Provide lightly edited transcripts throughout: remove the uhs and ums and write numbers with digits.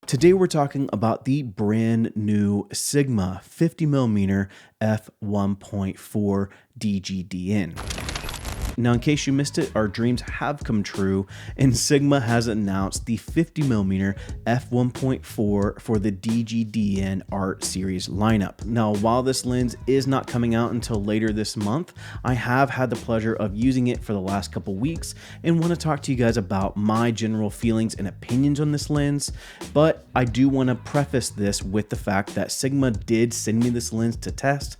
Today we're talking about the brand new Sigma 50mm f1.4 DGDN. Now, in case you missed it, our dreams have come true, and Sigma has announced the 50mm f1.4 for the DGDN Art Series lineup. Now, while this lens is not coming out until later this month, I have had the pleasure of using it for the last couple weeks and want to talk to you guys about my general feelings and opinions on this lens. But I do want to preface this with the fact that Sigma did send me this lens to test.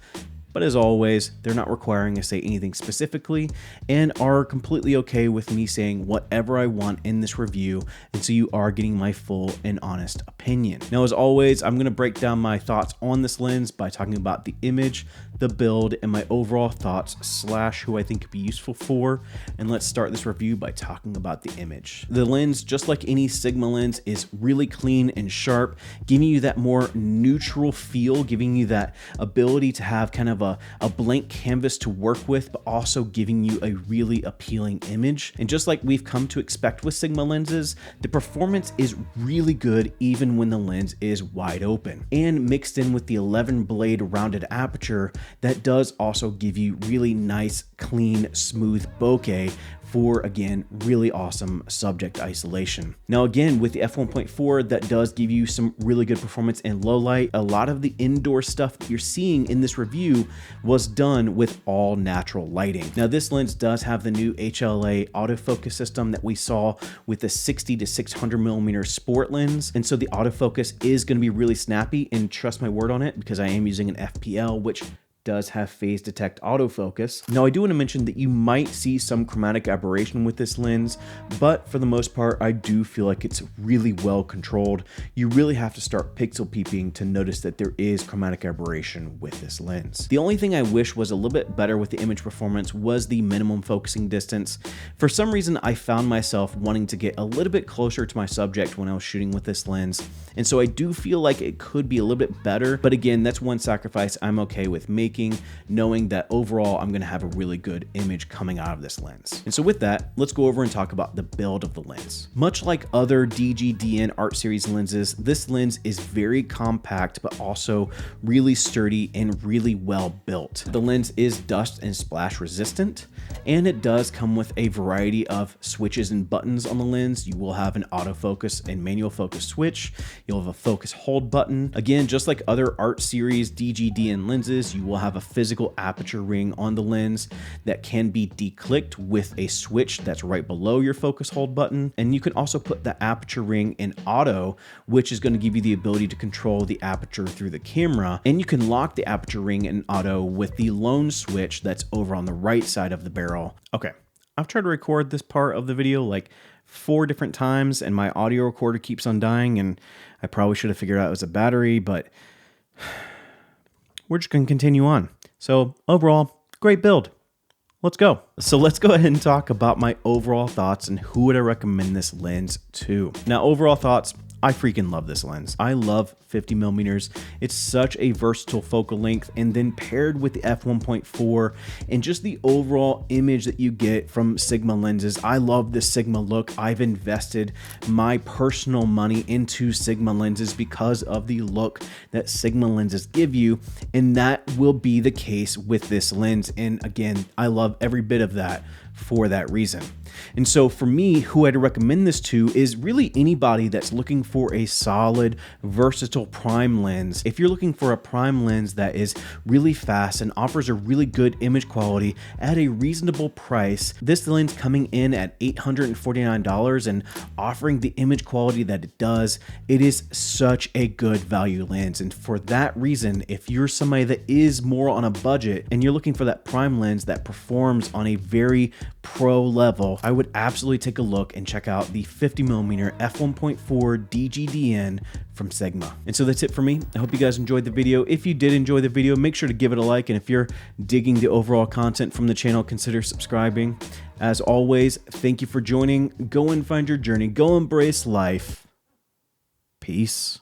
But as always, they're not requiring I say anything specifically and are completely okay with me saying whatever I want in this review, and so you are getting my full and honest opinion. Now, as always, I'm going to break down my thoughts on this lens by talking about the image, the build, and my overall thoughts / who I think could be useful for. And let's start this review by talking about the image. The lens, just like any Sigma lens, is really clean and sharp, giving you that more neutral feel, giving you that ability to have kind of a blank canvas to work with, but also giving you a really appealing image. And just like we've come to expect with Sigma lenses, the performance is really good even when the lens is wide open. And mixed in with the 11 blade rounded aperture, that does also give you really nice, clean, smooth bokeh for, again, really awesome subject isolation. Now, again, with the f1.4, that does give you some really good performance in low light. A lot of the indoor stuff that you're seeing in this review was done with all natural lighting. Now, this lens does have the new HLA autofocus system that we saw with the 60 to 600mm sport lens. And so the autofocus is going to be really snappy, and trust my word on it, because I am using an FPL, which does have phase detect autofocus. Now, I do want to mention that you might see some chromatic aberration with this lens, but for the most part, I do feel like it's really well controlled. You really have to start pixel peeping to notice that there is chromatic aberration with this lens. The only thing I wish was a little bit better with the image performance was the minimum focusing distance. For some reason, I found myself wanting to get a little bit closer to my subject when I was shooting with this lens, and so I do feel like it could be a little bit better, but again, that's one sacrifice I'm okay with making, knowing that overall I'm going to have a really good image coming out of this lens. And so with that, let's go over and talk about the build of the lens. Much like other DGDN Art Series lenses, this lens is very compact, but also really sturdy and really well built. The lens is dust and splash resistant, and it does come with a variety of switches and buttons on the lens. You will have an autofocus and manual focus switch. You'll have a focus hold button. Again, just like other Art Series DGDN lenses, you will have a physical aperture ring on the lens that can be declicked with a switch that's right below your focus hold button. And you can also put the aperture ring in auto, which is going to give you the ability to control the aperture through the camera. And you can lock the aperture ring in auto with the lone switch that's over on the right side of the barrel. Okay, I've tried to record this part of the video like 4 different times, and my audio recorder keeps on dying, and I probably should have figured out it was a battery, but we're just going to continue on. So overall, great build. Let's go. So let's go ahead and talk about my overall thoughts and who would I recommend this lens to. Now, overall thoughts, I freaking love this lens. I love 50mm. It's such a versatile focal length, and then paired with the f1.4 and just the overall image that you get from Sigma lenses. I love this Sigma look. I've invested my personal money into Sigma lenses because of the look that Sigma lenses give you, and that will be the case with this lens. And again, I love every bit of that for that reason. And so for me, who I'd recommend this to is really anybody that's looking for a solid, versatile prime lens. If you're looking for a prime lens that is really fast and offers a really good image quality at a reasonable price, this lens coming in at $849 and offering the image quality that it does, it is such a good value lens. And for that reason, if you're somebody that is more on a budget and you're looking for that prime lens that performs on a very pro level, I would absolutely take a look and check out the 50mm f1.4 DGDN from Sigma. And so that's it for me. I hope you guys enjoyed the video. If you did enjoy the video, make sure to give it a like. And if you're digging the overall content from the channel, consider subscribing. As always, thank you for joining. Go and find your journey. Go embrace life. Peace.